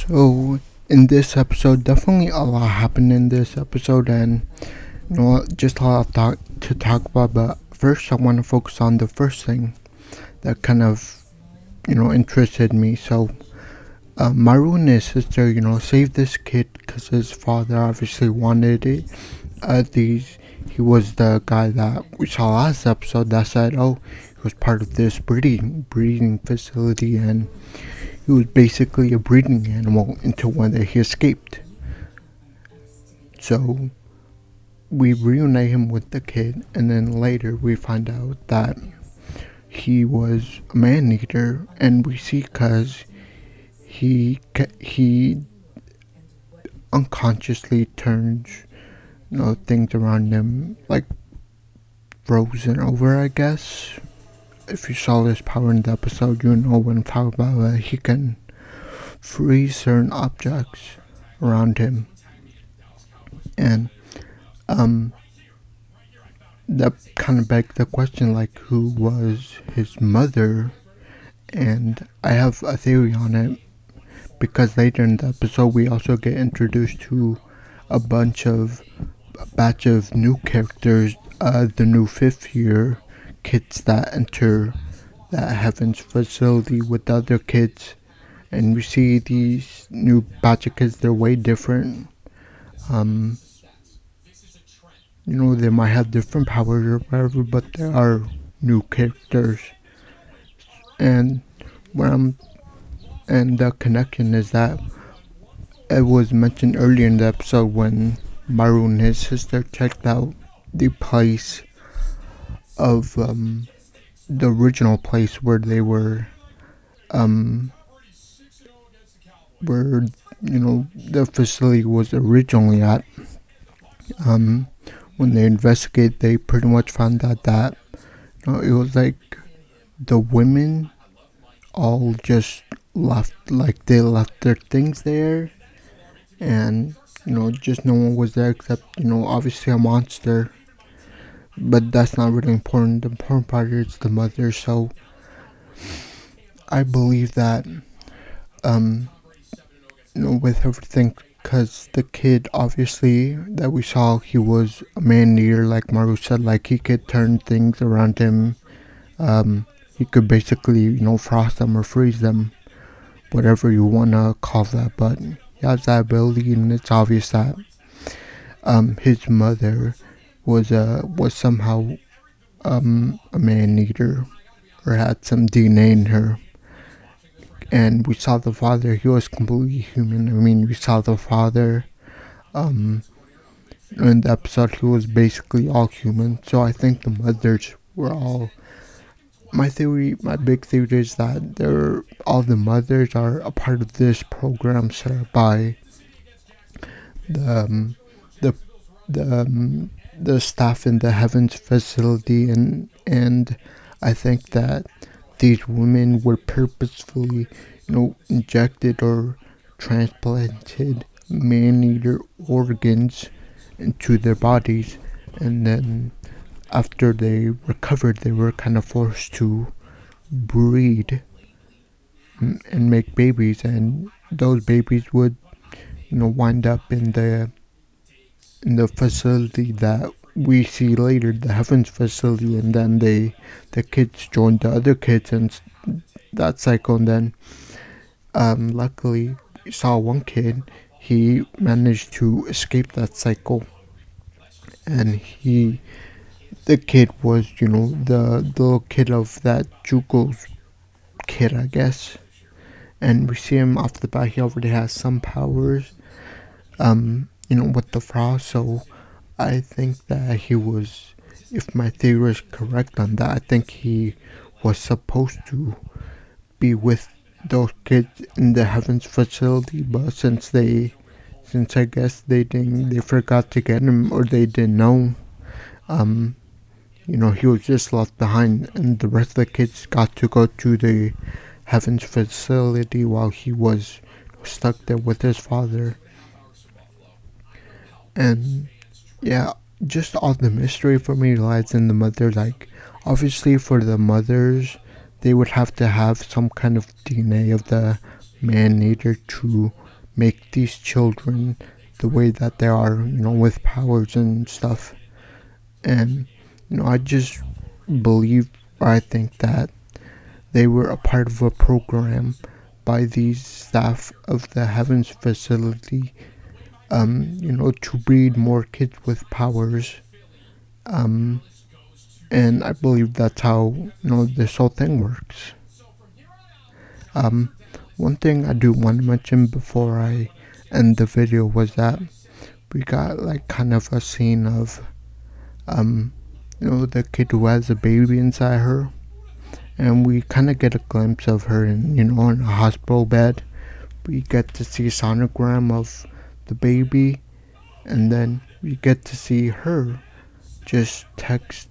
So in this episode, definitely a lot happened in this episode, and just a lot to talk about. But first, I want to focus on the first thing that kind of interested me. So Maru and his sister, saved this kid because his father obviously wanted it. He was the guy that we saw last episode that said, "Oh, he was part of this breeding facility," and he was basically a breeding animal until one day he escaped. So we reunite him with the kid, and then later we find out that he was a man eater, and we see because he unconsciously turns things around him like frozen over, I guess. If you saw this power in the episode, you know what I'm talking about. He can freeze certain objects around him, and that kind of begs the question, like, who was his mother? And I have a theory on it, because later in the episode we also get introduced to a batch of new characters, the new fifth year kids that enter that Heaven's facility with the other kids, and we see these new batch of kids. They're way different. They might have different powers or whatever, but they are new characters. And the connection is that it was mentioned earlier in the episode when Maru and his sister checked out the place of the original place where they were, where the facility was originally at. When they investigate, they pretty much found out that it was like the women all just left, like they left their things there, and just no one was there except obviously a monster. But that's not really important. The important part is the mother. So I believe that with everything, because the kid obviously that we saw, he was a man eater, like Maru said. Like, he could turn things around him. He could basically frost them or freeze them, whatever you want to call that. But he has that ability, and it's obvious that his mother was somehow a man eater, or had some DNA in her. And we saw the father; he was completely human. I mean, we saw the father in the episode; he was basically all human. So I think the mothers were all. My big theory is that all the mothers are a part of this program set up by the the staff in the Heavens facility, and I think that these women were purposefully injected or transplanted man-eater organs into their bodies, and then after they recovered, they were kind of forced to breed and make babies, and those babies would wind up in the facility that we see later, the Heavens facility, and then the kids joined the other kids, and that cycle. And then luckily we saw one kid, he managed to escape that cycle, and the kid was the little kid of that Jugo's kid, I guess. And we see him off the bat, he already has some powers with the frost. So I think that he was, if my theory is correct on that, I think he was supposed to be with those kids in the Heavens facility, but since I guess they forgot to get him, or they didn't know, he was just left behind, and the rest of the kids got to go to the Heavens facility while he was stuck there with his father. And yeah, just all the mystery for me lies in the mother. Like, obviously for the mothers, they would have to have some kind of DNA of the man-eater to make these children the way that they are, with powers and stuff. And, I just believe, or I think that they were a part of a program by these staff of the Heavens facility, to breed more kids with powers. Um, and I believe that's how, this whole thing works. Um, One thing I do want to mention before I end the video was that we got like kind of a scene of, the kid who has a baby inside her, and we kind of get a glimpse of her in a hospital bed. We get to see a sonogram of the baby, and then we get to see her just text,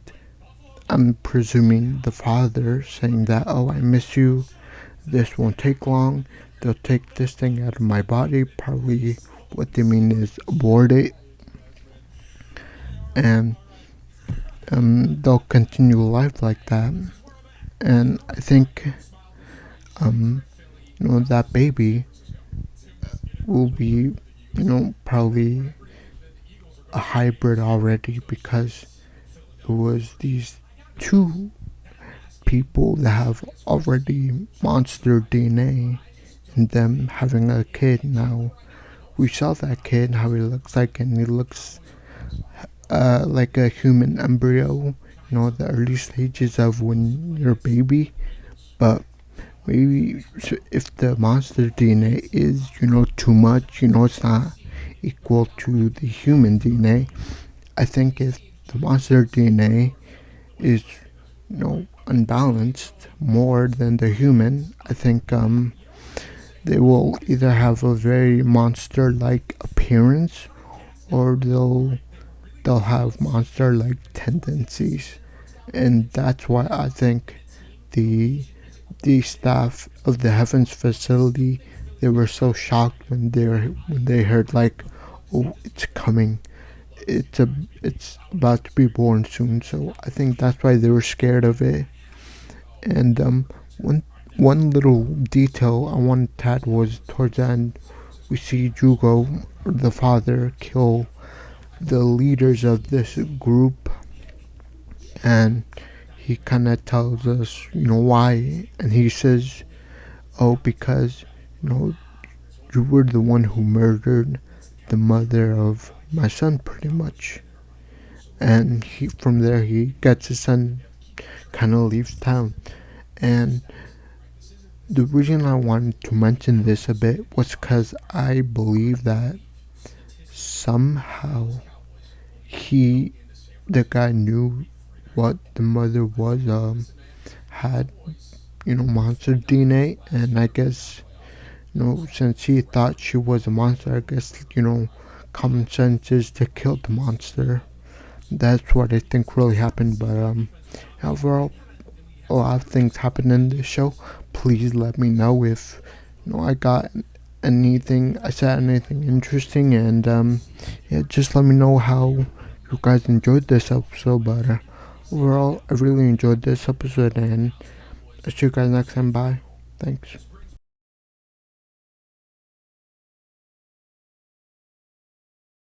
I'm presuming the father, saying that, oh, I miss you, this won't take long, they'll take this thing out of my body, probably what they mean is abort it, and they'll continue life like that. And I think, that baby will be, probably a hybrid already, because it was these two people that have already monster DNA in them having a kid. Now, we saw that kid, how he looks like, and he looks like a human embryo, the early stages of when you're a baby. But maybe if the monster DNA is, too much, it's not equal to the human DNA. I think if the monster DNA is, unbalanced more than the human, I think they will either have a very monster-like appearance, or they'll have monster-like tendencies, and that's why I think the staff of the Heavens facility, they were so shocked when they heard like, oh, it's coming, it's about to be born soon. So I think that's why they were scared of it. And one little detail I wanted to add was towards the end, we see Jugo, the father, kill the leaders of this group, and he kind of tells us, why, and he says, oh, because, you were the one who murdered the mother of my son, pretty much. And from there, he gets his son, kind of leaves town. And the reason I wanted to mention this a bit was because I believe that somehow the guy knew what the mother was, had, monster DNA, and I guess, since he thought she was a monster, I guess, common sense is to kill the monster. That's what I think really happened. But overall, a lot of things happen in this show. Please let me know if I said anything interesting, and yeah, just let me know how you guys enjoyed this episode. But overall, I really enjoyed this episode, and I'll see you guys next time. Bye. Thanks.